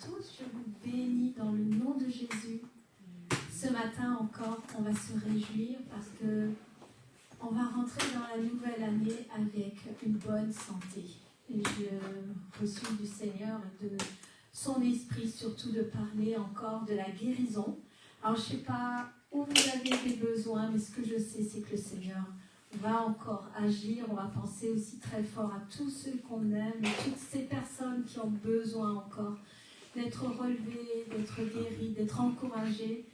tous, je vous bénis dans le nom de Jésus. Ce matin encore, on va se réjouir parce que on va rentrer dans la nouvelle année avec une bonne santé. Et j'ai reçu du Seigneur et de son esprit surtout de parler encore de la guérison. Alors je ne sais pas où vous avez des besoins, mais ce que je sais, c'est que le Seigneur va encore agir. On va penser aussi très fort à tous ceux qu'on aime et toutes ces personnes qui ont besoin encore d'être relevées, d'être guéries, d'être encouragées.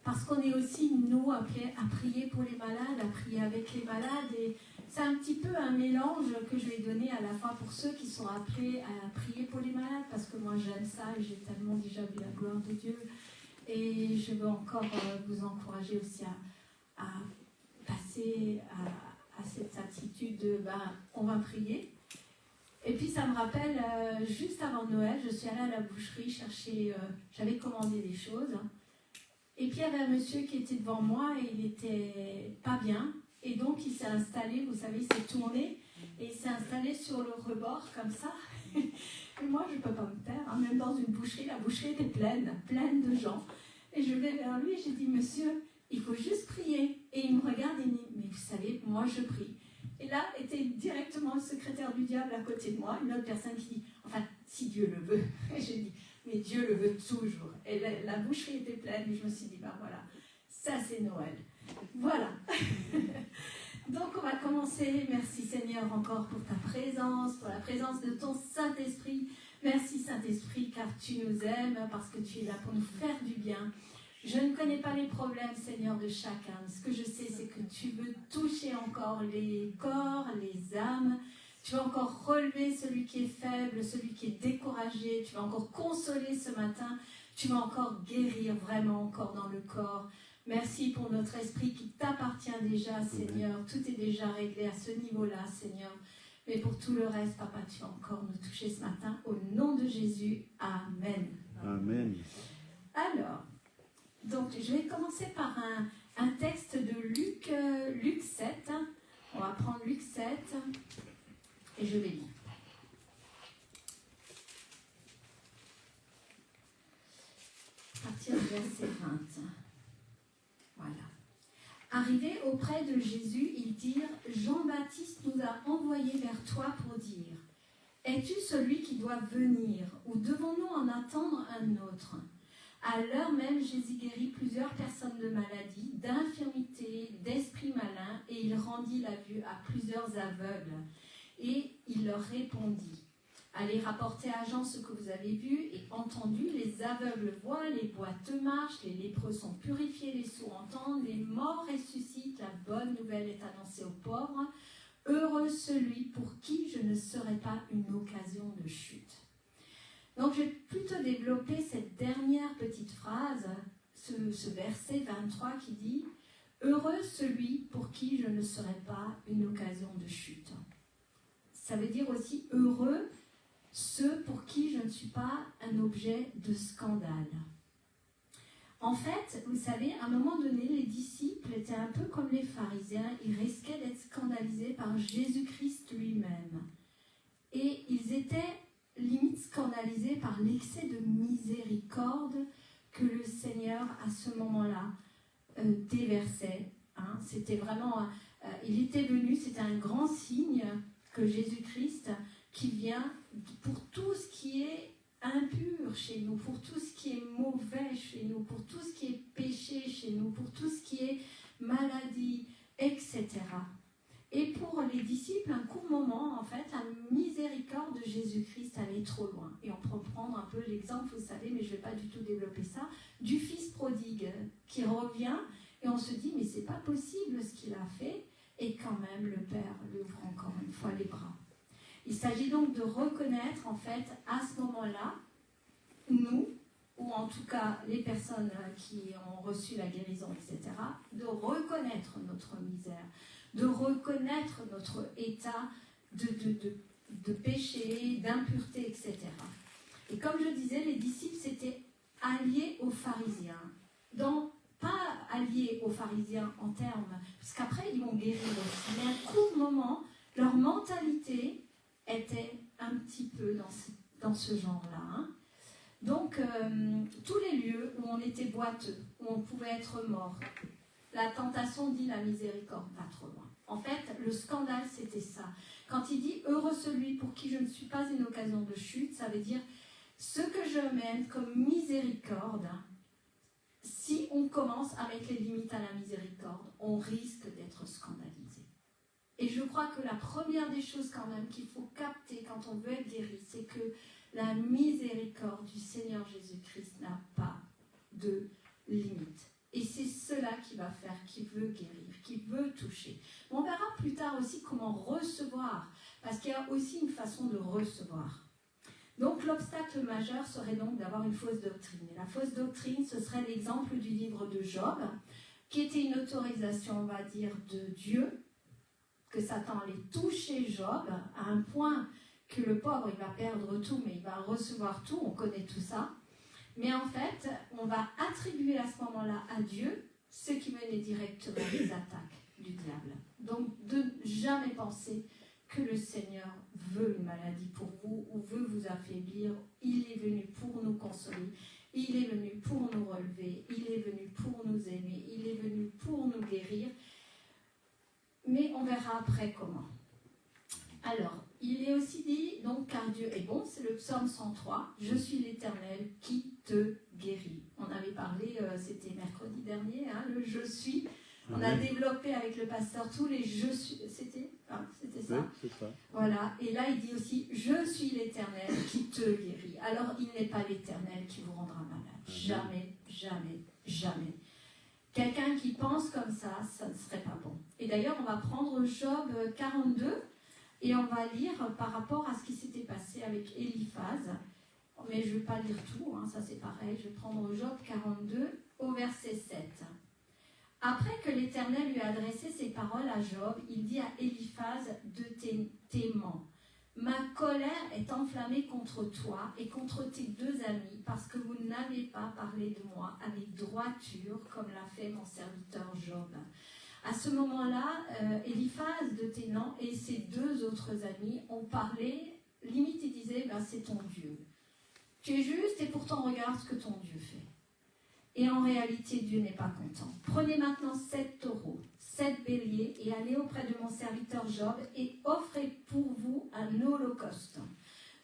Parce qu'on est aussi, nous, appelés à prier pour les malades, à prier avec les malades. Et c'est un petit peu un mélange que je vais donner à la fois pour ceux qui sont appelés à prier pour les malades, parce que moi j'aime ça et j'ai tellement déjà vu la gloire de Dieu. Et je veux encore vous encourager aussi à passer à cette attitude de on va prier. Et puis ça me rappelle, juste avant Noël, je suis allée à la boucherie chercher, j'avais commandé des choses. Et puis il y avait un monsieur qui était devant moi et il était pas bien. Et donc il s'est installé, vous savez, il s'est tourné et il s'est installé sur le rebord comme ça. Et moi je ne peux pas me taire, hein. Même dans une boucherie, la boucherie était pleine de gens. Et je vais vers lui et j'ai dit, monsieur, il faut juste prier. Et il me regarde et il me dit, mais vous savez, moi je prie. Et là était directement le secrétaire du diable à côté de moi, une autre personne qui dit, enfin, si Dieu le veut. Et j'ai dit, mais Dieu le veut toujours. Et la boucherie était pleine et je me suis dit, voilà, ça c'est Noël. Voilà. Donc on va commencer. Merci Seigneur encore pour ta présence, pour la présence de ton Saint-Esprit. Merci Saint-Esprit car tu nous aimes, parce que tu es là pour nous faire du bien. Je ne connais pas les problèmes, Seigneur, de chacun. Ce que je sais, c'est que tu veux toucher encore les corps, les âmes. Tu vas encore relever celui qui est faible, celui qui est découragé. Tu vas encore consoler ce matin. Tu vas encore guérir vraiment encore dans le corps. Merci pour notre esprit qui t'appartient déjà, Seigneur. Tout est déjà réglé à ce niveau-là, Seigneur. Mais pour tout le reste, Papa, tu vas encore nous toucher ce matin. Au nom de Jésus, Amen. Amen. Alors, donc je vais commencer par un texte de Luc 7. On va prendre Luc 7 et je vais lire. À partir du verset 20. Voilà. Arrivés auprès de Jésus, ils dirent, Jean-Baptiste nous a envoyés vers toi pour dire, es-tu celui qui doit venir ou devons-nous en attendre un autre? À l'heure même, Jésus guérit plusieurs personnes de maladie, d'infirmité, d'esprits malins, et il rendit la vue à plusieurs aveugles. Et il leur répondit, allez rapporter à Jean ce que vous avez vu et entendu, les aveugles voient, les boiteux marchent, les lépreux sont purifiés, les sourds entendent, les morts ressuscitent, la bonne nouvelle est annoncée aux pauvres. Heureux celui pour qui je ne serai pas une occasion de chute. Donc je vais plutôt développer cette dernière petite phrase, ce verset 23 qui dit « Heureux celui pour qui je ne serai pas une occasion de chute ». Ça veut dire aussi « Heureux ceux pour qui je ne suis pas un objet de scandale ». En fait, vous savez, à un moment donné, les disciples étaient un peu comme les pharisiens, ils risquaient d'être scandalisés par Jésus-Christ lui-même. Et ils étaient limite scandalisés par l'excès de miséricorde que le Seigneur, à ce moment-là, déversait. Hein. C'était vraiment, il était venu, c'était un grand signe que Jésus-Christ, qui vient pour tout ce qui est impur chez nous, pour tout ce qui est mauvais chez nous, pour tout ce qui est péché chez nous, pour tout ce qui est maladie, etc. Et pour les disciples, un court moment, en fait, la miséricorde de Jésus-Christ allait trop loin. Et on peut prendre un peu l'exemple, vous savez, mais je ne vais pas du tout développer ça, du fils prodigue qui revient et on se dit, mais c'est pas possible ce qu'il a fait. Et quand même, le Père lui ouvre encore une fois les bras. Il s'agit donc de reconnaître, en fait, à ce moment-là, nous, ou en tout cas les personnes qui ont reçu la guérison, etc., de reconnaître notre misère, de reconnaître notre état de péché, d'impureté, etc. Et comme je disais, les disciples s'étaient alliés aux pharisiens. Donc, pas alliés aux pharisiens en termes, parce qu'après ils vont guérir aussi, mais à un court moment, leur mentalité était un petit peu dans ce genre-là. Hein. Donc, tous les lieux où on était boiteux, où on pouvait être mort, la tentation dit la miséricorde va trop loin. En fait, le scandale, c'était ça. Quand il dit « Heureux celui pour qui je ne suis pas une occasion de chute », ça veut dire « Ce que je mène comme miséricorde », si on commence à mettre les limites à la miséricorde, on risque d'être scandalisé. Et je crois que la première des choses quand même qu'il faut capter quand on veut être guéri, c'est que la miséricorde du Seigneur Jésus-Christ n'a pas de limite. Et c'est cela qui va faire, qui veut guérir, qui veut toucher. On verra plus tard aussi comment recevoir, parce qu'il y a aussi une façon de recevoir. Donc l'obstacle majeur serait donc d'avoir une fausse doctrine. Et la fausse doctrine, ce serait l'exemple du livre de Job, qui était une autorisation, on va dire, de Dieu, que Satan allait toucher Job à un point que le pauvre, il va perdre tout, mais il va recevoir tout, on connaît tout ça. Mais en fait, on va attribuer à ce moment-là à Dieu ce qui venait directement des attaques du diable. Donc, de jamais penser que le Seigneur veut une maladie pour vous ou veut vous affaiblir. Il est venu pour nous consoler. Il est venu pour nous relever. Il est venu pour nous aimer. Il est venu pour nous guérir. Mais on verra après comment. Alors, il est aussi dit, donc, car Dieu est bon, c'est le psaume 103, « Je suis l'Éternel qui te guérit ». On avait parlé, c'était mercredi dernier, hein, le « je suis ». On a développé avec le pasteur tous les « je suis ». C'était ça. Oui, c'est ça. Voilà, et là il dit aussi « Je suis l'Éternel qui te guérit ». Alors, il n'est pas l'Éternel qui vous rendra malade. Jamais, jamais, jamais. Quelqu'un qui pense comme ça ne serait pas bon. Et d'ailleurs, on va prendre Job 42, et on va lire par rapport à ce qui s'était passé avec Éliphaz. Mais je ne vais pas lire tout, hein, ça c'est pareil. Je vais prendre Job 42 au verset 7. Après que l'Éternel lui a adressé ces paroles à Job, il dit à Éliphaz de Théman, « Ma colère est enflammée contre toi et contre tes deux amis, parce que vous n'avez pas parlé de moi avec droiture, comme l'a fait mon serviteur Job. » À ce moment-là, Éliphaz de Théman et ses deux autres amis ont parlé, limite ils disaient, ben, c'est ton Dieu. Tu es juste et pourtant regarde ce que ton Dieu fait. Et en réalité, Dieu n'est pas content. Prenez maintenant 7 taureaux, 7 béliers et allez auprès de mon serviteur Job et offrez pour vous un holocauste.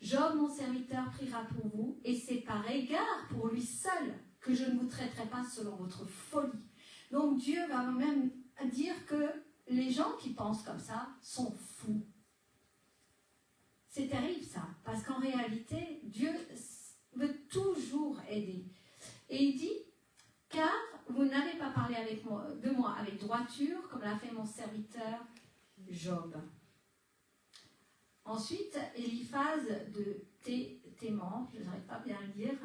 Job, mon serviteur, priera pour vous et c'est par égard pour lui seul que je ne vous traiterai pas selon votre folie. Donc Dieu va même dire que les gens qui pensent comme ça sont fous. C'est terrible ça, parce qu'en réalité, Dieu veut toujours aider. Et il dit, car vous n'avez pas parlé de moi avec droiture, comme l'a fait mon serviteur Job. Ensuite, Éliphaz de Théman, je n'arrive pas bien à le dire,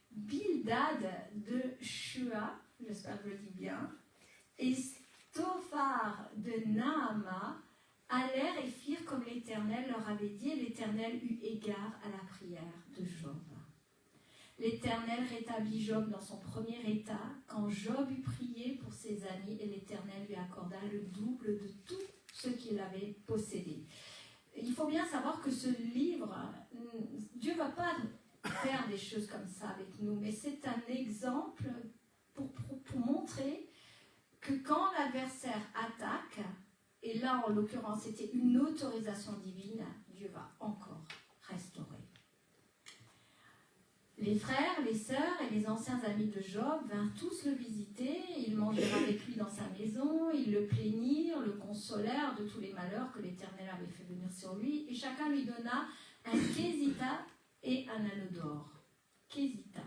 Bildad de Shua, j'espère que je le dis bien, et Tophar de Naama allèrent et firent comme l'Éternel leur avait dit, et l'Éternel eut égard à la prière de Job. L'Éternel rétablit Job dans son premier état, quand Job eut prié pour ses amis, et l'Éternel lui accorda le double de tout ce qu'il avait possédé. Il faut bien savoir que ce livre, Dieu ne va pas faire des choses comme ça avec nous, mais c'est un exemple pour montrer que quand l'adversaire attaque, et là en l'occurrence c'était une autorisation divine, Dieu va encore restaurer. Les frères, les sœurs et les anciens amis de Job vinrent tous le visiter, ils mangèrent avec lui dans sa maison, ils le plaignirent, le consolèrent de tous les malheurs que l'Éternel avait fait venir sur lui, et chacun lui donna un kézita et un anneau d'or. Kézita.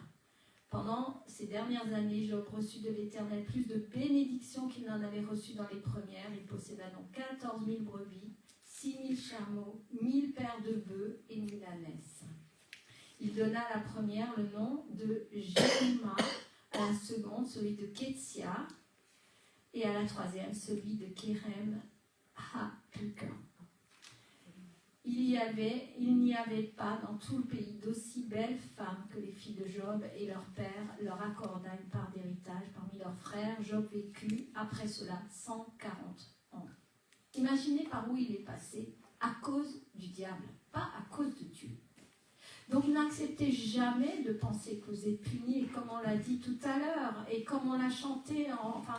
Pendant ces dernières années, Job reçut de l'Éternel plus de bénédictions qu'il n'en avait reçues dans les premières. Il posséda donc 14 000 brebis, 6 000 chameaux, 1000 paires de bœufs et 1000 ânesses. Il donna à la première le nom de Jéhima, à la seconde celui de Ketsia, et à la troisième celui de Kérem Ha-Puka. Il n'y avait pas dans tout le pays d'aussi belles femmes que les filles de Job, et leur père leur accorda une part d'héritage parmi leurs frères. Job vécut après cela 140 ans. Imaginez par où il est passé, à cause du diable, pas à cause de Dieu. Donc n'acceptez jamais de penser que vous êtes puni, et comme on l'a dit tout à l'heure, et comme on l'a chanté, enfin,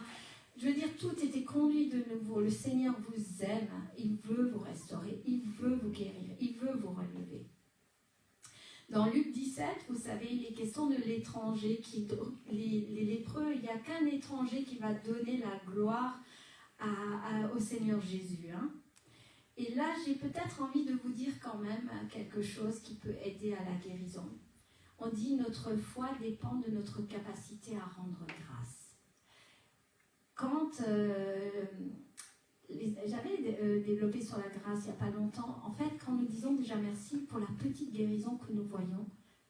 je veux dire, tout était conduit de nouveau. Le Seigneur vous aime, il veut vous restaurer, il veut vous guérir, il veut vous relever. Dans Luc 17, vous savez, il est question de l'étranger, les lépreux, il n'y a qu'un étranger qui va donner la gloire au Seigneur Jésus. Hein. Et là, j'ai peut-être envie de vous dire quand même quelque chose qui peut aider à la guérison. On dit notre foi dépend de notre capacité à rendre grâce. Quand j'avais développé sur la grâce il n'y a pas longtemps, en fait, quand nous disons déjà merci pour la petite guérison que nous voyons,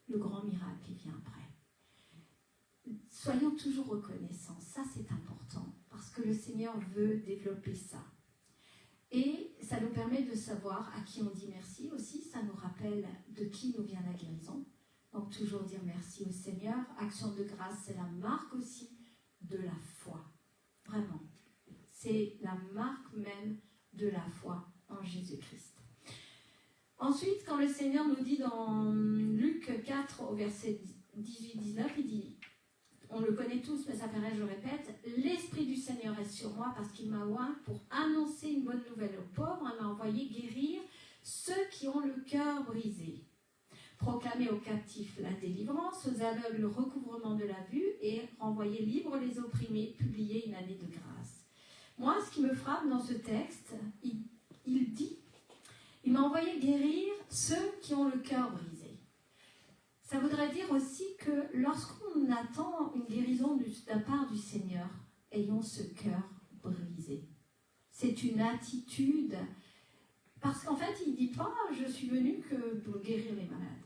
le grand miracle vient après. Soyons toujours reconnaissants, ça c'est important, parce que le Seigneur veut développer ça. Et ça nous permet de savoir à qui on dit merci aussi, ça nous rappelle de qui nous vient la guérison. Donc toujours dire merci au Seigneur. Action de grâce, c'est la marque aussi de la foi. Vraiment. C'est la marque même de la foi en Jésus-Christ. Ensuite, quand le Seigneur nous dit dans Luc 4 au verset 18-19, il dit, on le connaît tous, mais ça paraît, je répète, l'Esprit du Seigneur est sur moi parce qu'il m'a oint pour annoncer une bonne nouvelle aux pauvres. Il m'a envoyé guérir ceux qui ont le cœur brisé, proclamer aux captifs la délivrance, aux aveugles le recouvrement de la vue et renvoyer libres les opprimés, publier une année de grâce. Moi, ce qui me frappe dans ce texte, il dit, il m'a envoyé guérir ceux qui ont le cœur brisé. Ça voudrait dire aussi que lorsqu'on attend une guérison de la part du Seigneur, ayons ce cœur brisé. C'est une attitude, parce qu'en fait, il ne dit pas « je suis venu que pour guérir les malades ».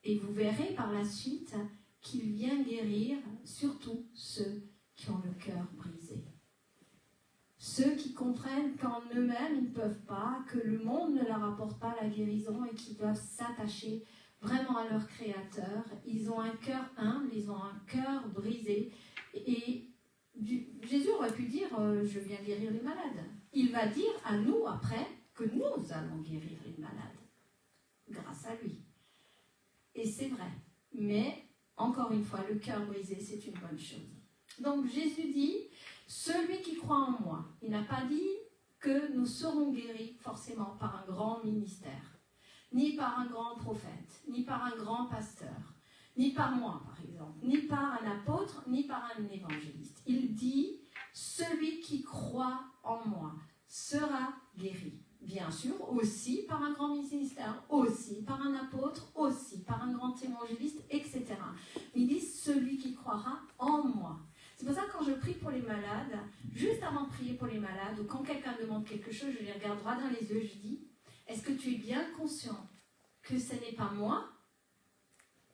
Et vous verrez par la suite qu'il vient guérir surtout ceux qui ont le cœur brisé. Ceux qui comprennent qu'en eux-mêmes, ils ne peuvent pas, que le monde ne leur apporte pas la guérison et qu'ils doivent s'attacher vraiment à leur Créateur. Ils ont un cœur humble, ils ont un cœur brisé. Et Jésus aurait pu dire je viens guérir les malades. Il va dire à nous après que nous allons guérir les malades, grâce à lui. Et c'est vrai. Mais, encore une fois, le cœur brisé, c'est une bonne chose. Donc Jésus dit, celui qui croit en moi, il n'a pas dit que nous serons guéris forcément par un grand ministère, ni par un grand prophète, ni par un grand pasteur, ni par moi par exemple, ni par un apôtre, ni par un évangéliste. Il dit, celui qui croit en moi sera guéri. Bien sûr, aussi par un grand ministère, aussi par un apôtre, aussi par un grand évangéliste, etc. Il dit, celui qui croira en moi. C'est pour ça que quand je prie pour les malades, juste avant de prier pour les malades, ou quand quelqu'un demande quelque chose, je les regarde droit dans les yeux, je dis, est-ce que tu es bien conscient que ce n'est pas moi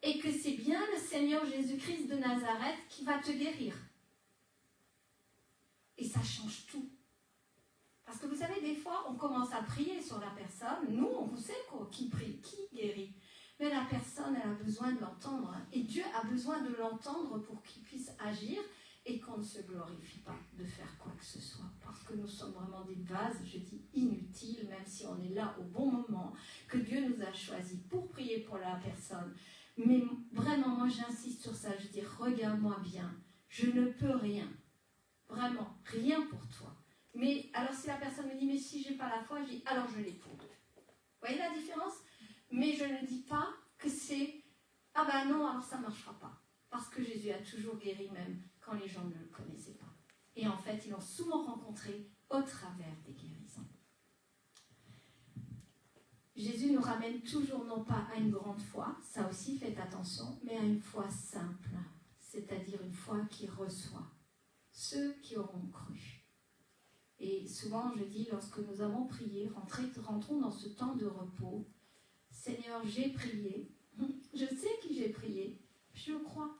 et que c'est bien le Seigneur Jésus-Christ de Nazareth qui va te guérir? Et ça change tout. Parce que vous savez, des fois, on commence à prier sur la personne. Nous, on sait qui prie, qui guérit. Mais la personne, elle a besoin de l'entendre. Et Dieu a besoin de l'entendre pour qu'il puisse agir et qu'on ne se glorifie pas de faire quoi que ce soit. Parce que nous sommes vraiment des vases, je dis, inutiles, même si on est là au bon moment, que Dieu nous a choisis pour prier pour la personne. Mais vraiment, moi, j'insiste sur ça. Je dis, regarde-moi bien. Je ne peux rien. Vraiment, rien pour toi. Mais alors si la personne me dit, mais si je n'ai pas la foi, je dis, alors je l'ai pour. Vous voyez la différence? Mais je ne dis pas que c'est, ah ben non, alors ça ne marchera pas. Parce que Jésus a toujours guéri même quand les gens ne le connaissaient pas. Et en fait, ils l'ont souvent rencontré au travers des guérisons. Jésus nous ramène toujours non pas à une grande foi, ça aussi faites attention, mais à une foi simple, c'est-à-dire une foi qui reçoit ceux qui auront cru. Et souvent, je dis, lorsque nous avons prié, rentrons dans ce temps de repos. Seigneur, j'ai prié. Je sais qui j'ai prié. Je crois.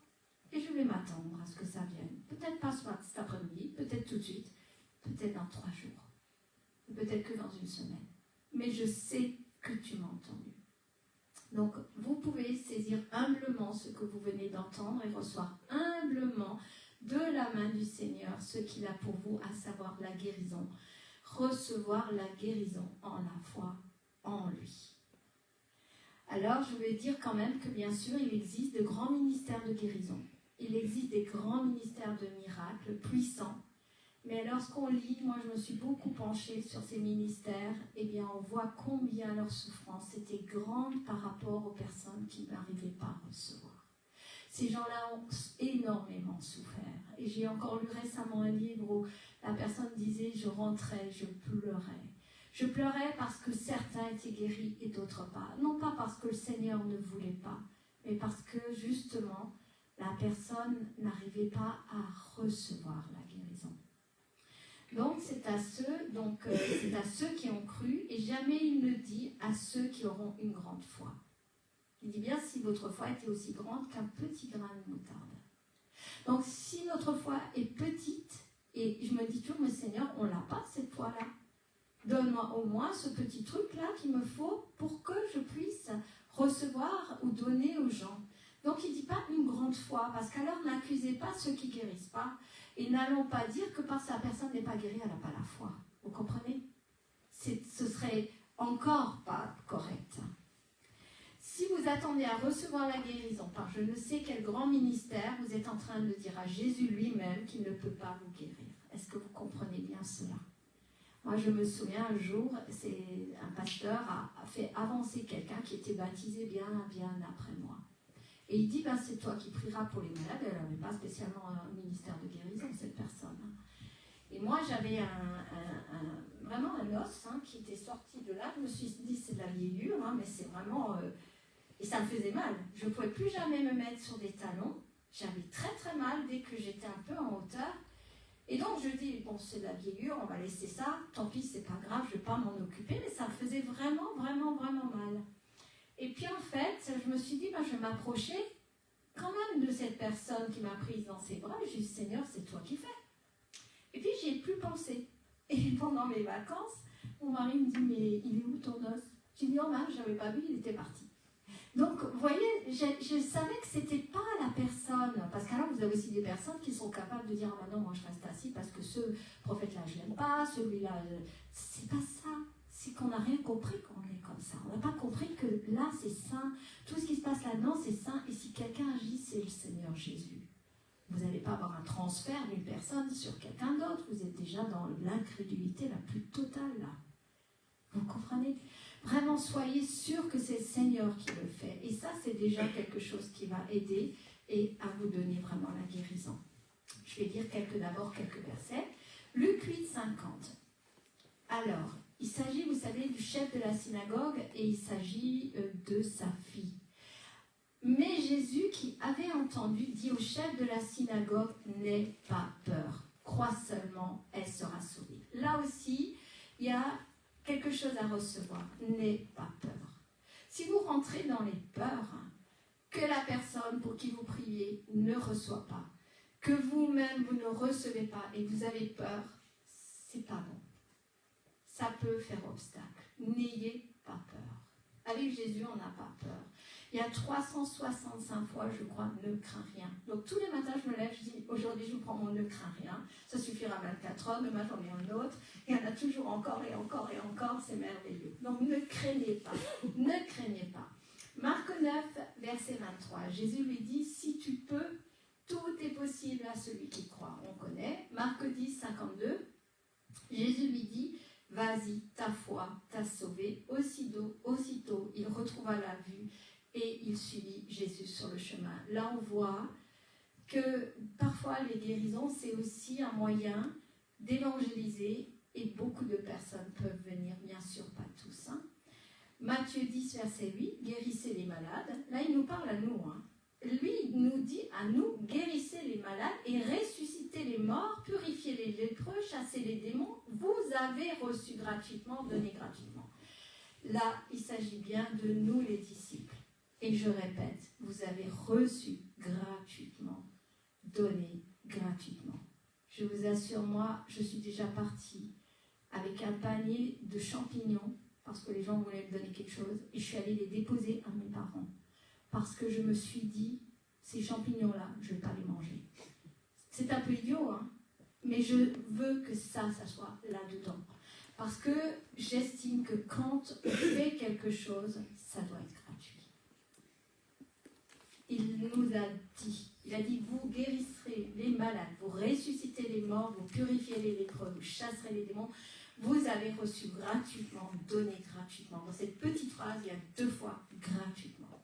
Et je vais m'attendre à ce que ça vienne. Peut-être pas cet après-midi, peut-être tout de suite, peut-être dans 3 jours, peut-être que dans une semaine. Mais je sais que tu m'as entendu. Donc, vous pouvez saisir humblement ce que vous venez d'entendre et recevoir humblement de la main du Seigneur ce qu'il a pour vous, à savoir la guérison. Recevoir la guérison en la foi en lui. Alors, je vais dire quand même que bien sûr, il existe de grands ministères de guérison. Il existe des grands ministères de miracles puissants. Mais lorsqu'on lit, moi je me suis beaucoup penchée sur ces ministères, eh bien on voit combien leur souffrance était grande par rapport aux personnes qui n'arrivaient pas à recevoir. Ces gens-là ont énormément souffert. Et j'ai encore lu récemment un livre où la personne disait « je rentrais, je pleurais ». Je pleurais parce que certains étaient guéris et d'autres pas. Non pas parce que le Seigneur ne voulait pas, mais parce que justement, la personne n'arrivait pas à recevoir la guérison. Donc, c'est à ceux qui ont cru, et jamais il ne dit à ceux qui auront une grande foi. Il dit bien si votre foi était aussi grande qu'un petit grain de moutarde. Donc, si notre foi est petite, et je me dis toujours, mais Seigneur, on l'a pas cette foi-là. Donne-moi au moins ce petit truc-là qu'il me faut pour que je puisse recevoir ou donner aux gens. Donc, il ne dit pas une grande foi, parce qu'alors n'accusez pas ceux qui ne guérissent pas. Et n'allons pas dire que parce que la personne n'est pas guérie, elle n'a pas la foi. Vous comprenez? Ce serait encore pas correct. Si vous attendez à recevoir la guérison par je ne sais quel grand ministère, vous êtes en train de dire à Jésus lui-même qu'il ne peut pas vous guérir. Est-ce que vous comprenez bien cela? Moi, je me souviens un jour, un pasteur a fait avancer quelqu'un qui était baptisé bien après moi. Et il dit, c'est toi qui prieras pour les malades. Elle n'avait pas spécialement un ministère de guérison, cette personne. Et moi, j'avais vraiment un os qui était sorti de là. Je me suis dit, c'est de la vieillure, mais c'est vraiment... Et ça me faisait mal. Je ne pouvais plus jamais me mettre sur des talons. J'avais très très mal dès que j'étais un peu en hauteur. Et donc je dis, bon, c'est de la vieillure, on va laisser ça. Tant pis, c'est pas grave, je ne vais pas m'en occuper. Mais ça me faisait vraiment mal. Et puis en fait, je me suis dit, je vais m'approcher quand même de cette personne qui m'a prise dans ses bras. Je dis, Seigneur, c'est toi qui fais. Et puis j'y ai plus pensé. Et pendant mes vacances, mon mari me dit, mais il est où ton os? J'ai dit, oh mince, je n'avais pas vu, il était parti. Donc, vous voyez, je savais que ce n'était pas la personne. Parce qu'alors, vous avez aussi des personnes qui sont capables de dire, ah non, moi je reste assis parce que ce prophète-là, je l'aime pas, celui-là, c'est pas ça. C'est qu'on n'a rien compris quand on est comme ça. On n'a pas compris que là, c'est saint. Tout ce qui se passe là-dedans, c'est saint. Et si quelqu'un agit, c'est le Seigneur Jésus. Vous n'allez pas avoir un transfert d'une personne sur quelqu'un d'autre. Vous êtes déjà dans l'incrédulité la plus totale, là. Vous comprenez? Vraiment, soyez sûrs que c'est le Seigneur qui le fait. Et ça, c'est déjà quelque chose qui va aider et à vous donner vraiment la guérison. Je vais lire d'abord quelques versets. Luc 8, 50. Alors, il s'agit, vous savez, du chef de la synagogue et il s'agit de sa fille. Mais Jésus, qui avait entendu, dit au chef de la synagogue, n'aie pas peur. Crois seulement, elle sera sauvée. Là aussi, il y a quelque chose à recevoir. N'aie pas peur. Si vous rentrez dans les peurs, que la personne pour qui vous priez ne reçoit pas, que vous-même vous ne recevez pas et vous avez peur, c'est pas bon. Ça peut faire obstacle. N'ayez pas peur. Avec Jésus, on n'a pas peur. Il y a 365 fois, je crois, ne crains rien. Donc tous les matins, je me lève, je dis, aujourd'hui, je prends mon ne crains rien. Ça suffira 24 heures, demain, j'en ai un autre. Il y en a toujours encore et encore et encore, c'est merveilleux. Donc ne craignez pas, ne craignez pas. Marc 9, verset 23, Jésus lui dit, si tu peux, tout est possible à celui qui croit. On connaît. Marc 10, 52, Jésus lui dit, vas-y, ta foi t'a sauvé. Aussitôt, il retrouva la vue et il suivit Jésus sur le chemin. Là, on voit que parfois les guérisons, c'est aussi un moyen d'évangéliser et beaucoup de personnes peuvent venir, bien sûr pas tous. Matthieu 10, verset 8, guérissez les malades. Là, il nous parle à nous. Lui, il nous dit à nous, guérissez les malades et ressuscitez les morts, purifiez les lépreux, chassez les démons. Vous avez reçu gratuitement, donné gratuitement. Là, il s'agit bien de nous, les disciples. Et je répète, vous avez reçu gratuitement, donné gratuitement. Je vous assure, moi, je suis déjà partie avec un panier de champignons parce que les gens voulaient me donner quelque chose et je suis allée les déposer à mes parents. Parce que je me suis dit, ces champignons-là, je ne vais pas les manger. C'est un peu idiot, mais je veux que ça soit là-dedans. Parce que j'estime que quand on fait quelque chose, ça doit être gratuit. il nous a dit, vous guérisserez les malades, vous ressuscitez les morts, vous purifiez les lépreux, vous chasserez les démons. Vous avez reçu gratuitement, donné gratuitement. Dans cette petite phrase, il y a 2 fois gratuitement.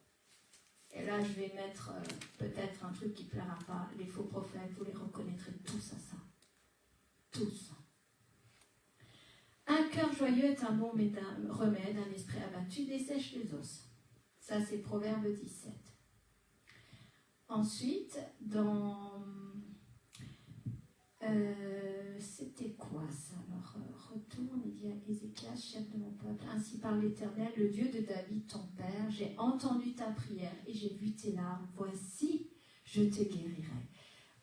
Et là, je vais mettre peut-être un truc qui ne plaira pas. Les faux prophètes, vous les reconnaîtrez tous à ça. Tous. Un cœur joyeux est un bon remède, un esprit abattu dessèche les os. Ça, c'est Proverbe 17. Ensuite, dans... c'était quoi ça? Alors, retourne, il dit à Ézéchias, chef de mon peuple, ainsi parle l'Éternel, le Dieu de David, ton père, j'ai entendu ta prière et j'ai vu tes larmes, voici, je te guérirai.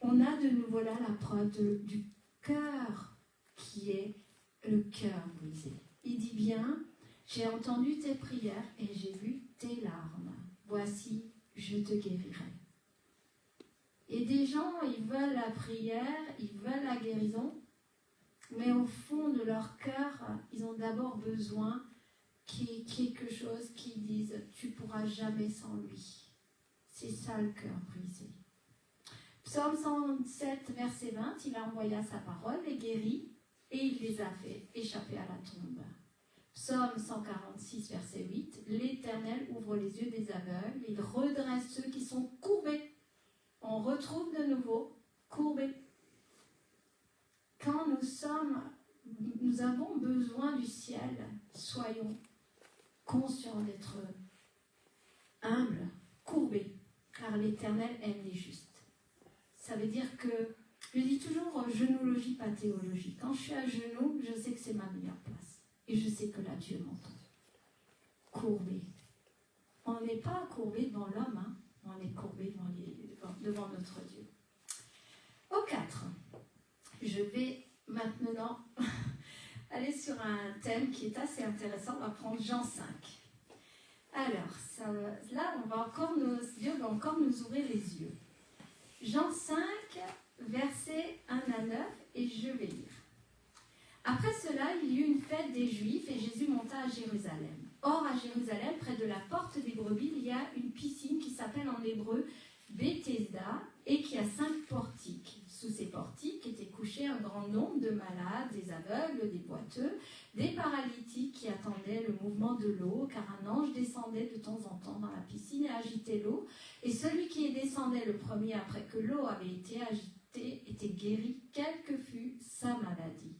On a de nouveau là la preuve du cœur qui est le cœur brisé. Il dit bien, j'ai entendu tes prières et j'ai vu tes larmes, voici, je te guérirai. Et des gens, ils veulent la prière, ils veulent la guérison, mais au fond de leur cœur, ils ont d'abord besoin qu'il y ait quelque chose qui dise « tu ne pourras jamais sans lui ». C'est ça le cœur brisé. Psaume 107, verset 20, il a envoyé sa parole, les guérit, et il les a fait échapper à la tombe. Psaume 146, verset 8, l'Éternel ouvre les yeux des aveugles, il redresse ceux qui sont courbés. On retrouve de nouveau courbé. Quand nous avons besoin du ciel, soyons conscients d'être humbles, courbés, car l'Éternel aime les justes. Ça veut dire que, je dis toujours, genologie, pas théologie. Quand je suis à genoux, je sais que c'est ma meilleure place. Et je sais que là, Dieu m'entend. Courbé. On n'est pas courbé devant l'homme, hein. On est courbé devant notre Dieu. Au 4, je vais maintenant aller sur un thème qui est assez intéressant. On va prendre Jean 5. Alors, là, Dieu va encore nous ouvrir les yeux. Jean 5, versets 1 à 9, et je vais lire. Après cela, il y eut une fête des Juifs et Jésus monta à Jérusalem. Or, à Jérusalem, près de la porte des brebis, il y a une piscine qui s'appelle en hébreu Bethesda et qui a 5 portiques. Sous ces portiques étaient couchés un grand nombre de malades, des aveugles, des boiteux, des paralytiques qui attendaient le mouvement de l'eau, car un ange descendait de temps en temps dans la piscine et agitait l'eau. Et celui qui y descendait le premier après que l'eau avait été agitée était guéri, quelle que fût sa maladie.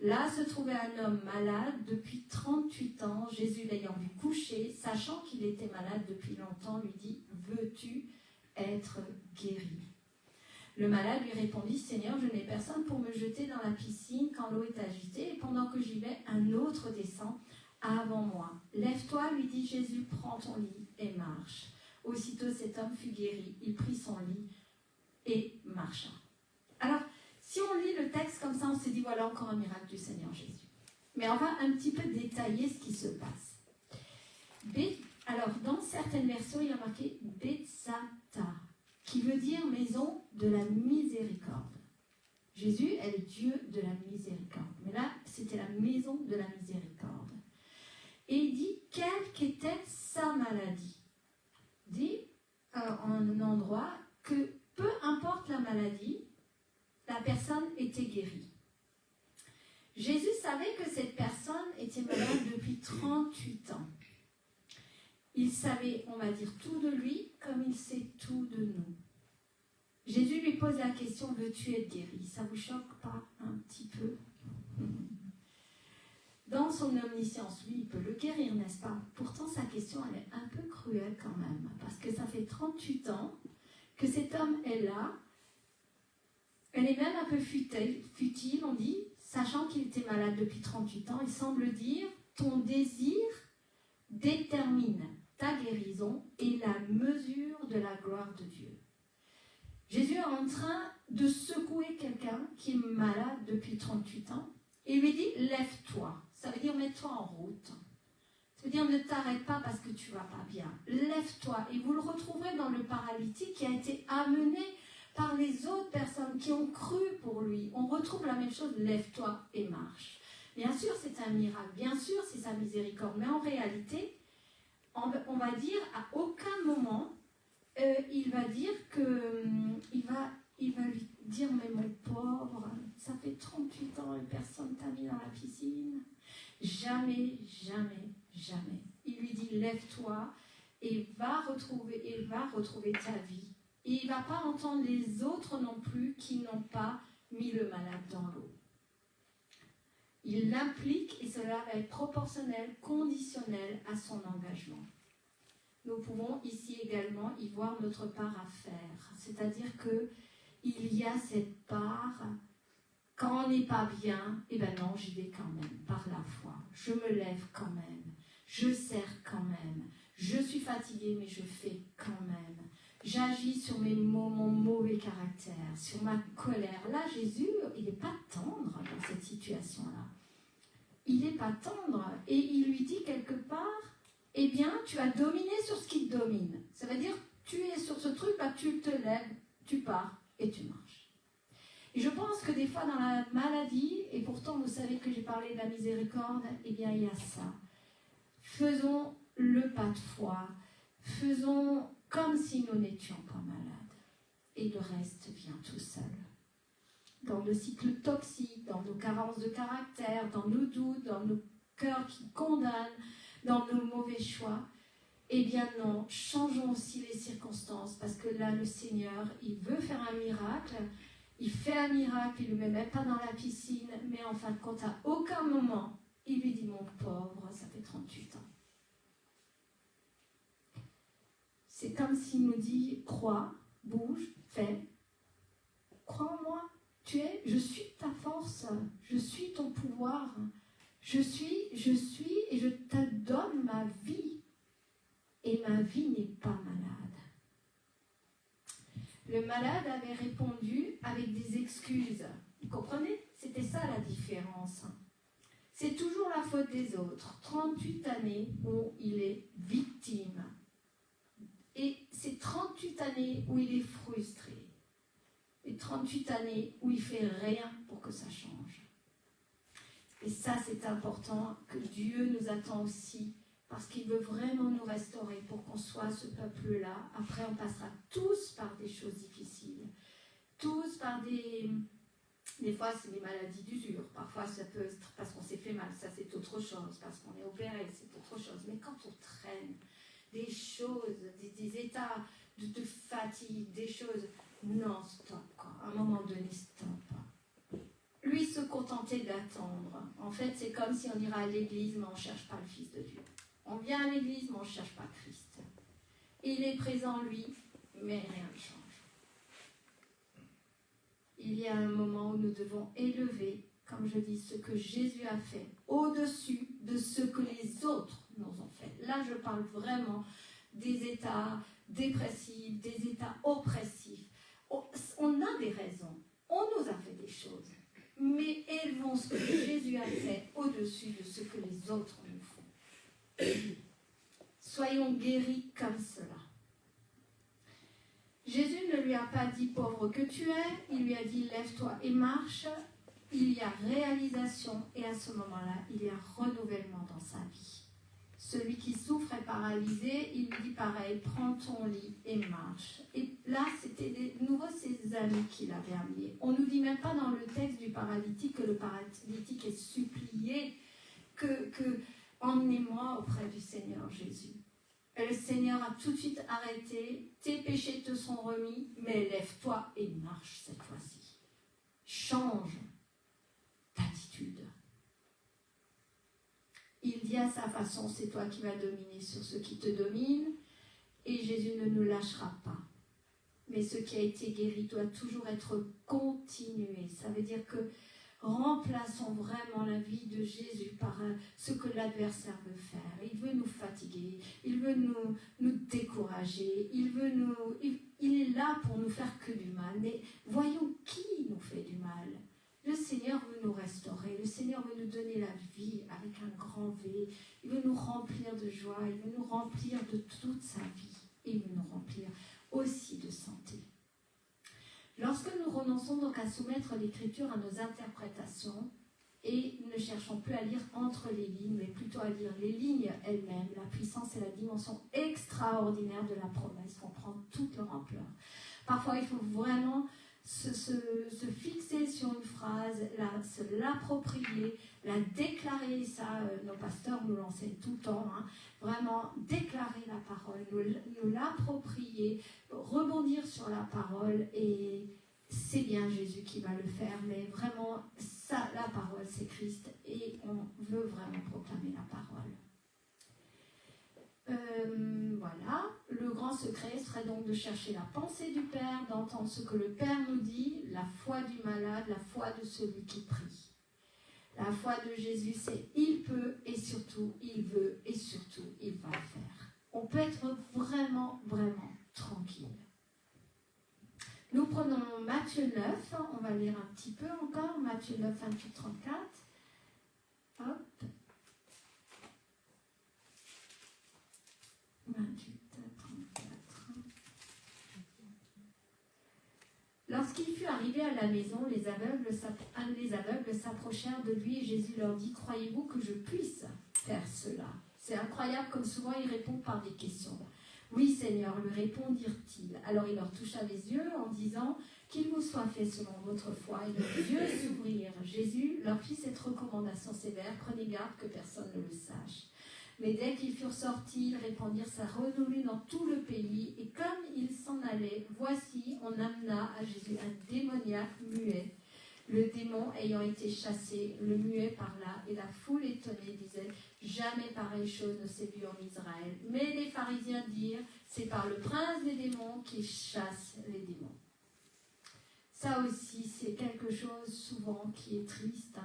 Là se trouvait un homme malade depuis 38 ans. Jésus, l'ayant vu coucher, sachant qu'il était malade depuis longtemps, lui dit « Veux-tu être guéri ?» Le malade lui répondit « Seigneur, je n'ai personne pour me jeter dans la piscine quand l'eau est agitée, et pendant que j'y vais, un autre descend avant moi. Lève-toi, lui dit Jésus, prends ton lit et marche. » Aussitôt cet homme fut guéri, il prit son lit et marcha. Alors, si on lit le texte comme ça, on se dit voilà encore un miracle du Seigneur Jésus. Mais on va un petit peu détailler ce qui se passe. Alors, dans certaines versions, il y a marqué Bethsata, qui veut dire maison de la miséricorde. Jésus est le Dieu de la miséricorde. Mais là, c'était la maison de la miséricorde. Et il dit quelle qu'était sa maladie. Il dit en un endroit que peu importe la maladie, la personne était guérie. Jésus savait que cette personne était malade depuis 38 ans. Il savait, on va dire, tout de lui comme il sait tout de nous. Jésus lui pose la question, veux-tu être guéri? Ça vous choque pas un petit peu? Dans son omniscience, lui, il peut le guérir, n'est-ce pas? Pourtant, sa question, elle est un peu cruelle quand même, parce que ça fait 38 ans que cet homme est là. Elle est même un peu futile, on dit, sachant qu'il était malade depuis 38 ans. Il semble dire, ton désir détermine ta guérison et la mesure de la gloire de Dieu. Jésus est en train de secouer quelqu'un qui est malade depuis 38 ans et lui dit, lève-toi. Ça veut dire, mets-toi en route. Ça veut dire, ne t'arrête pas parce que tu ne vas pas bien. Lève-toi. Et vous le retrouverez dans le paralytique qui a été amené par les autres personnes qui ont cru pour lui. On retrouve la même chose, lève-toi et marche. Bien sûr, c'est un miracle, bien sûr, c'est sa miséricorde, mais en réalité, on va dire, à aucun moment, il va dire que il va lui dire, mais mon pauvre, ça fait 38 ans et personne t'a mis dans la piscine. Jamais, jamais, jamais. Il lui dit, lève-toi et va retrouver ta vie. Et il ne va pas entendre les autres non plus qui n'ont pas mis le malade dans l'eau. Il l'implique et cela va être proportionnel, conditionnel à son engagement. Nous pouvons ici également y voir notre part à faire. C'est-à-dire qu'il y a cette part, quand on n'est pas bien, eh bien non, j'y vais quand même, par la foi. Je me lève quand même, je sers quand même, je suis fatiguée mais je fais quand même. J'agis sur mon mauvais caractère, sur ma colère. Là, Jésus, il n'est pas tendre dans cette situation-là. Il n'est pas tendre. Et il lui dit quelque part, eh bien, tu as dominé sur ce qui te domine. Ça veut dire, tu es sur ce truc, bah, tu te lèves, tu pars et tu marches. Et je pense que des fois, dans la maladie, et pourtant, vous savez que j'ai parlé de la miséricorde, eh bien, il y a ça. Faisons le pas de foi. Faisons comme si nous n'étions pas malades. Et le reste vient tout seul. Dans nos cycles toxiques, dans nos carences de caractère, dans nos doutes, dans nos cœurs qui condamnent, dans nos mauvais choix, eh bien non, changeons aussi les circonstances, parce que là, le Seigneur, il veut faire un miracle, il fait un miracle, il ne le met même pas dans la piscine, mais en fin de compte, à aucun moment, il lui dit, mon pauvre, ça fait 38 ans. C'est comme s'il nous dit, crois, bouge, fais. Crois en moi, je suis ta force, je suis ton pouvoir, je suis, et je te donne ma vie. Et ma vie n'est pas malade. Le malade avait répondu avec des excuses. Vous comprenez? C'était ça la différence. C'est toujours la faute des autres. 38 années où il est victime. Et c'est 38 années où il est frustré. Et 38 années où il ne fait rien pour que ça change. Et ça, c'est important que Dieu nous attend aussi, parce qu'il veut vraiment nous restaurer pour qu'on soit ce peuple-là. Après, on passera tous par des choses difficiles. Tous par des fois, c'est des maladies d'usure. Parfois, ça peut être parce qu'on s'est fait mal. Ça, c'est autre chose. Parce qu'on est opéré, c'est autre chose. Mais quand on traîne des choses, des états de fatigue, des choses... Non, stop, quoi. À un moment donné, stop. Lui se contentait d'attendre. En fait, c'est comme si on ira à l'église, mais on ne cherche pas le Fils de Dieu. On vient à l'église, mais on ne cherche pas Christ. Il est présent, lui, mais rien ne change. Il y a un moment où nous devons élever, comme je dis, ce que Jésus a fait, au-dessus de ce que les autres nous ont fait. Là, je parle vraiment des états dépressifs, des états oppressifs. On a des raisons, on nous a fait des choses, mais élevons ce que Jésus a fait au-dessus de ce que les autres nous font. Soyons guéris comme cela. Jésus ne lui a pas dit « pauvre que tu es », il lui a dit « lève-toi et marche ». Il y a réalisation et à ce moment-là, il y a renouvellement dans sa vie. Celui qui souffre est paralysé, il lui dit pareil, prends ton lit et marche. Et là, c'était de nouveau ses amis qui l'avaient amené. On ne nous dit même pas dans le texte du paralytique que le paralytique est supplié, que emmenez-moi auprès du Seigneur Jésus. Et le Seigneur a tout de suite arrêté, tes péchés te sont remis, mais lève-toi et marche cette fois-ci. Change d'attitude. Il dit à sa façon, c'est toi qui vas dominer sur ce qui te domine, et Jésus ne nous lâchera pas. Mais ce qui a été guéri doit toujours être continué. Ça veut dire que remplaçons vraiment la vie de Jésus par ce que l'adversaire veut faire. Il veut nous fatiguer, il veut nous décourager, il est là pour nous faire que du mal. Mais voyons qui nous fait du mal. Le Seigneur veut nous restaurer, le Seigneur veut nous donner la vie avec un grand V, il veut nous remplir de joie, il veut nous remplir de toute sa vie, et il veut nous remplir aussi de santé. Lorsque nous renonçons donc à soumettre l'Écriture à nos interprétations, Et ne cherchons plus à lire entre les lignes, mais plutôt à lire les lignes elles-mêmes. La puissance et la dimension extraordinaire de la promesse vont prendre toute leur ampleur. Parfois, il faut vraiment se fixer sur une phrase, se l'approprier, la déclarer. Ça, nos pasteurs nous l'enseignent tout le temps. Vraiment, déclarer la parole, nous l'approprier, rebondir sur la parole. Et c'est bien Jésus qui va le faire, mais vraiment, ça, la parole, c'est Christ. Et on veut vraiment proclamer la parole. Voilà, le grand secret serait donc de chercher la pensée du Père, d'entendre ce que le Père nous dit, la foi du malade, la foi de celui qui prie. La foi de Jésus, c'est il peut et surtout il veut et surtout il va le faire. On peut être vraiment, vraiment tranquille. Nous prenons Matthieu 9, on va lire un petit peu encore, Matthieu 9, 28, 34. Hop. 28, 34. Lorsqu'il fut arrivé à la maison, les aveugles s'approchèrent de lui et Jésus leur dit « Croyez-vous que je puisse faire cela ?» C'est incroyable comme souvent ils répondent par des questions. « Oui, Seigneur, lui répondirent-ils. » Alors il leur toucha les yeux en disant « Qu'il vous soit fait selon votre foi. » Et leurs yeux s'ouvrirent. Jésus leur fit cette recommandation sévère « Prenez garde que personne ne le sache. » Mais dès qu'ils furent sortis, ils répandirent sa renommée dans tout le pays. Et comme ils s'en allaient, voici, on amena à Jésus un démoniaque muet. Le démon ayant été chassé, le muet parla, et la foule étonnée disait « Jamais pareille chose ne s'est vue en Israël. » Mais les pharisiens dirent « C'est par le prince des démons qu'il chasse les démons. » Ça aussi, c'est quelque chose souvent qui est triste.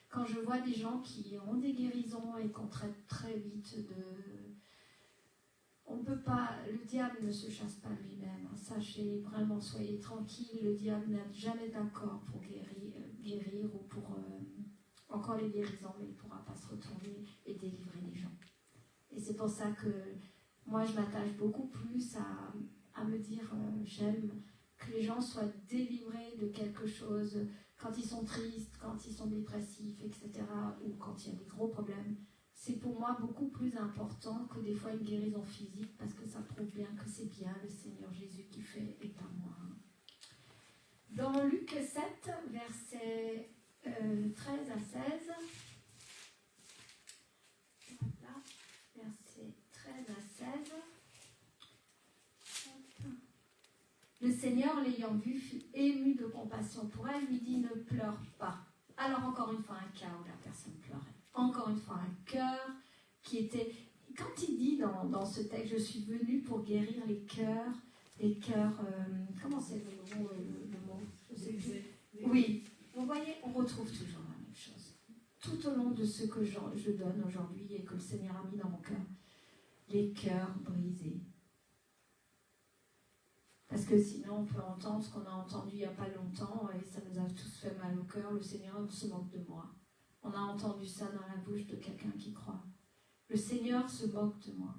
Quand je vois des gens qui ont des guérisons et qu'on traite très vite de... On ne peut pas... Le diable ne se chasse pas lui-même. Sachez vraiment, soyez tranquille. Le diable n'a jamais d'accord pour guérir ou pour... encore les guérisons, mais il ne pourra pas se retourner et délivrer les gens. Et c'est pour ça que moi, je m'attache beaucoup plus à me dire j'aime que les gens soient délivrés de quelque chose quand ils sont tristes, quand ils sont dépressifs, etc., ou quand il y a des gros problèmes. C'est pour moi beaucoup plus important que des fois une guérison physique, parce que ça prouve bien que c'est bien le Seigneur Jésus qui fait et pas moi. Dans Luc 7, versets 13 à 16, voilà, versets 13 à 16, le Seigneur, l'ayant vue, fut ému de compassion pour elle, lui dit « Ne pleure pas ». Alors encore une fois, un cas où la personne pleurait. Encore une fois, un cœur qui était... Quand il dit dans ce texte « Je suis venu pour guérir les cœurs », comment c'est le mot je sais plus. Oui, vous voyez, on retrouve toujours la même chose. Tout au long de ce que je donne aujourd'hui et que le Seigneur a mis dans mon cœur, les cœurs brisés. Parce que sinon, on peut entendre ce qu'on a entendu il n'y a pas longtemps et ça nous a tous fait mal au cœur. Le Seigneur se moque de moi. On a entendu ça dans la bouche de quelqu'un qui croit. Le Seigneur se moque de moi.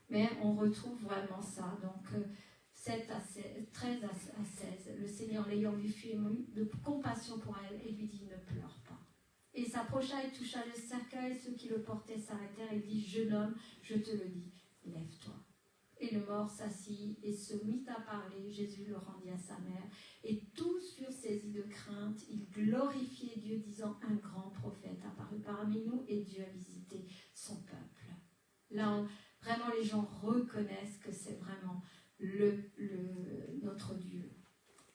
Mais on retrouve vraiment ça. Donc, 7 à 16, 13 à 16, le Seigneur l'ayant vu fut ému de compassion pour elle et lui dit « Ne pleure pas ». Et il s'approcha et toucha le cercueil. Ceux qui le portaient s'arrêtèrent et dit « Jeune homme, je te le dis, lève-toi ». Et le mort s'assit et se mit à parler. Jésus le rendit à sa mère. Et tous furent saisis de crainte. Ils glorifiaient Dieu, disant « Un grand prophète apparut parmi nous et Dieu a visité son peuple. » Là, vraiment, les gens reconnaissent que c'est vraiment notre Dieu.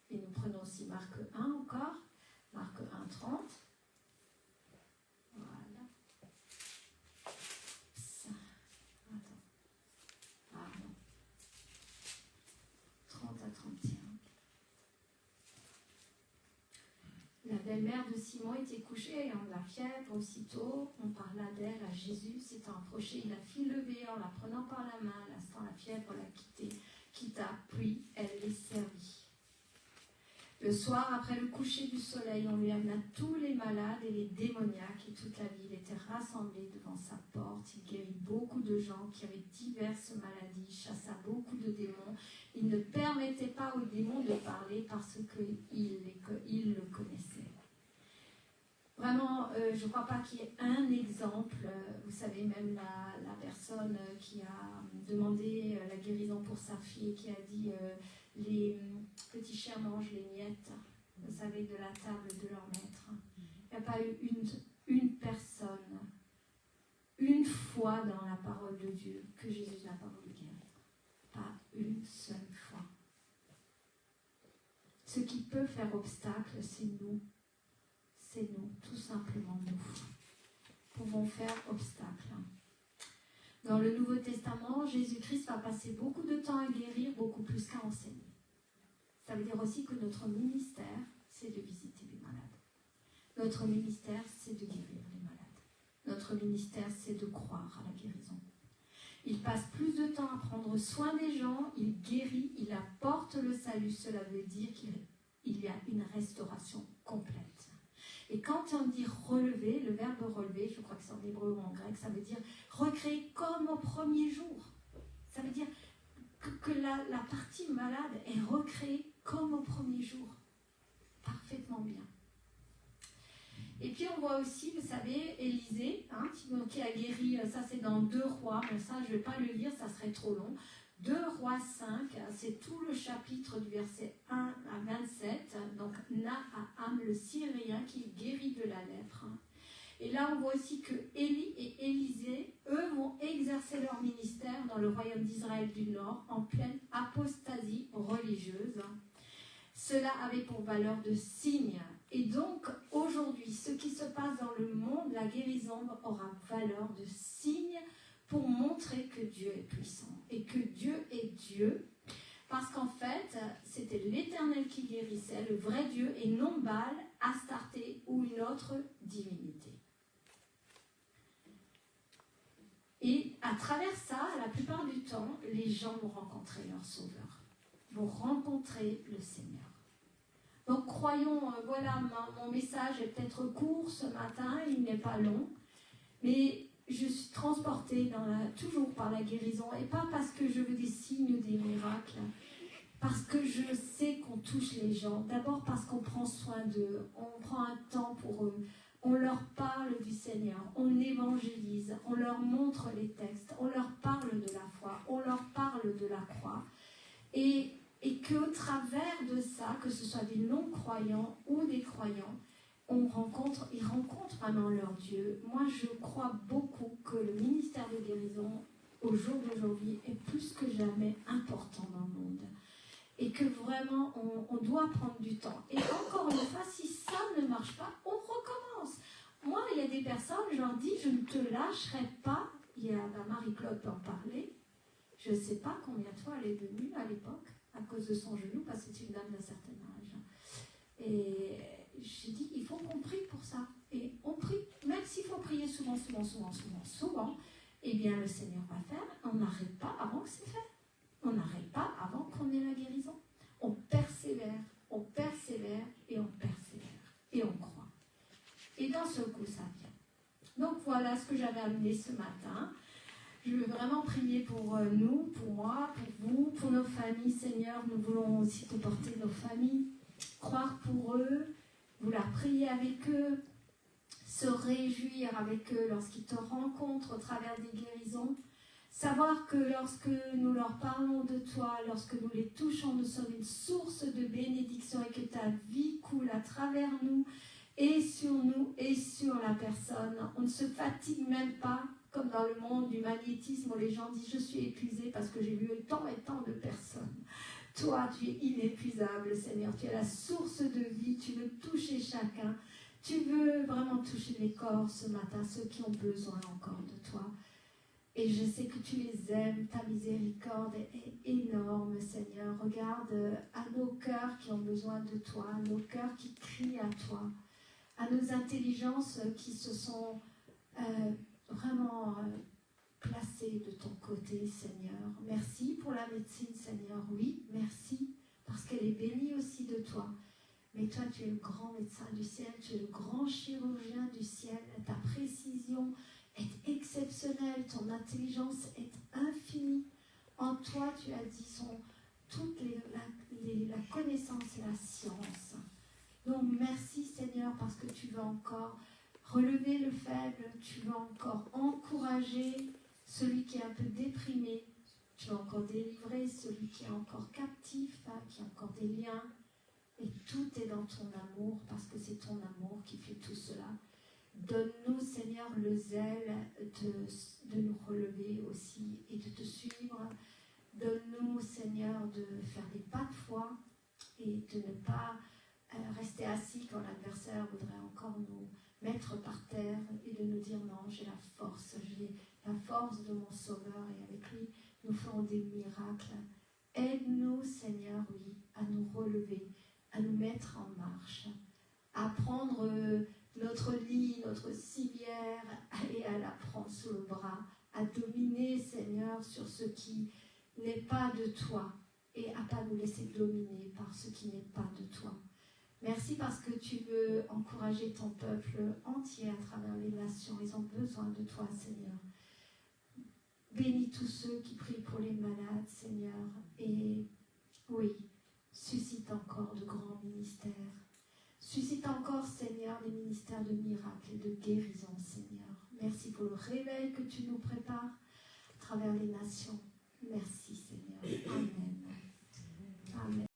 Et nous prenons aussi Marc 1 encore. Marc 1, 30. Voilà. La belle-mère de Simon était couchée ayant de la fièvre. Aussitôt, on parla d'elle à Jésus. S'étant approché, il la fit lever en la prenant par la main. À l'instant, la fièvre la quitta, puis elle les servit. Le soir, après le coucher du soleil, on lui amena tous les malades et les démoniaques, et toute la ville était rassemblée devant sa porte. Il guérit beaucoup de gens qui avaient diverses maladies, chassa beaucoup de démons. Il ne permettait pas aux démons de parler parce qu'ils le connaissaient. Vraiment, je ne crois pas qu'il y ait un exemple. Vous savez, même la personne qui a demandé la guérison pour sa fille, qui a dit les petits chiens mangent les miettes, vous savez, de la table de leur maître. Il n'y a pas eu une personne, une fois dans la parole de Dieu, que Jésus n'a pas voulu guérir. Pas une seule fois. Ce qui peut faire obstacle, c'est nous. C'est nous, tout simplement nous. Pouvons faire obstacle. Dans le Nouveau Testament, Jésus-Christ va passer beaucoup de temps à guérir, beaucoup plus qu'à enseigner. Ça veut dire aussi que notre ministère, c'est de visiter les malades. Notre ministère, c'est de guérir les malades. Notre ministère, c'est de croire à la guérison. Il passe plus de temps à prendre soin des gens, il guérit, il apporte le salut. Cela veut dire qu'il y a une restauration complète. Et quand on dit relever, le verbe relever, je crois que c'est en hébreu ou en grec, ça veut dire recréer comme au premier jour. Ça veut dire que la partie malade est recréée comme au premier jour. Parfaitement bien. Et puis on voit aussi, vous savez, Élisée, qui a guéri, ça c'est dans 2 Rois, mais ça je ne vais pas le lire, ça serait trop long. 2 Rois 5, c'est tout le chapitre du verset 1 à 27, donc Naaman le Syrien qui guérit de la lèpre. Et là on voit aussi que Élie et Élisée, eux, vont exercer leur ministère dans le royaume d'Israël du Nord en pleine apostasie religieuse. Cela avait pour valeur de signe. Et donc, aujourd'hui, ce qui se passe dans le monde, la guérison aura valeur de signe pour montrer que Dieu est puissant et que Dieu est Dieu. Parce qu'en fait, c'était l'Éternel qui guérissait, le vrai Dieu, et non Baal, Astarté ou une autre divinité. Et à travers ça, la plupart du temps, les gens vont rencontrer leur Sauveur, vont rencontrer le Seigneur. Donc croyons, voilà, mon message est peut-être court ce matin, il n'est pas long, mais je suis transportée toujours par la guérison, et pas parce que je veux des signes ou des miracles, parce que je sais qu'on touche les gens, d'abord parce qu'on prend soin d'eux, on prend un temps pour eux, on leur parle du Seigneur, on évangélise, on leur montre les textes, on leur parle de la foi, on leur parle de la croix, et qu'au travers de ça, que ce soit des non-croyants ou des croyants, ils rencontrent vraiment leur Dieu. Moi, je crois beaucoup que le ministère de guérison, au jour d'aujourd'hui, est plus que jamais important dans le monde. Et que vraiment, on doit prendre du temps. Et encore une fois, si ça ne marche pas, on recommence. Moi, il y a des personnes, je leur dis, je ne te lâcherai pas. Il y a Marie-Claude d'en parler. Je ne sais pas combien de fois elle est venue à l'époque, à cause de son genou, parce que c'est une dame d'un certain âge. Et j'ai dit, il faut qu'on prie pour ça. Et on prie, même s'il faut prier souvent, eh bien le Seigneur va faire. On n'arrête pas avant que c'est fait. On n'arrête pas avant qu'on ait la guérison. On persévère et on persévère. Et on croit. Et d'un seul coup, ça vient. Donc voilà ce que j'avais amené ce matin. Je veux vraiment prier pour nous, pour moi, pour vous, pour nos familles, Seigneur. Nous voulons aussi te porter nos familles, croire pour eux, vouloir prier avec eux, se réjouir avec eux lorsqu'ils te rencontrent au travers des guérisons. Savoir que lorsque nous leur parlons de toi, lorsque nous les touchons, nous sommes une source de bénédiction et que ta vie coule à travers nous et sur la personne. On ne se fatigue même pas, comme dans le monde du magnétisme où les gens disent « je suis épuisé parce que j'ai vu tant et tant de personnes ». Toi, tu es inépuisable, Seigneur. Tu es la source de vie. Tu veux toucher chacun. Tu veux vraiment toucher les corps ce matin, ceux qui ont besoin encore de toi. Et je sais que tu les aimes. Ta miséricorde est énorme, Seigneur. Regarde à nos cœurs qui ont besoin de toi, à nos cœurs qui crient à toi, à nos intelligences qui se sont vraiment placées de ton côté, Seigneur. Merci pour la médecine, Seigneur. Oui, merci, parce qu'elle est bénie aussi de toi. Mais toi, tu es le grand médecin du ciel, tu es le grand chirurgien du ciel. Ta précision est exceptionnelle, ton intelligence est infinie. En toi, tu as dit, sont toute la connaissance et la science. Donc merci Seigneur parce que tu vas encore relever le faible, tu vas encore encourager celui qui est un peu déprimé, tu vas encore délivrer celui qui est encore captif, qui a encore des liens. Et tout est dans ton amour parce que c'est ton amour qui fait tout cela. Donne-nous Seigneur le zèle de nous relever aussi et de te suivre. Donne-nous Seigneur de faire des pas de foi et de ne pas rester assis quand l'adversaire voudrait encore nous mettre par terre et de nous dire non, j'ai la force de mon Sauveur et avec lui nous ferons des miracles. Aide-nous Seigneur, oui, à nous relever, à nous mettre en marche, à prendre notre lit, notre civière et à la prendre sous le bras, à dominer Seigneur sur ce qui n'est pas de toi et à ne pas nous laisser dominer par ce qui n'est pas de toi. Merci parce que tu veux encourager ton peuple entier à travers les nations. Ils ont besoin de toi, Seigneur. Bénis tous ceux qui prient pour les malades, Seigneur. Et oui, suscite encore de grands ministères. Suscite encore, Seigneur, des ministères de miracles et de guérison, Seigneur. Merci pour le réveil que tu nous prépares à travers les nations. Merci, Seigneur. Amen. Amen.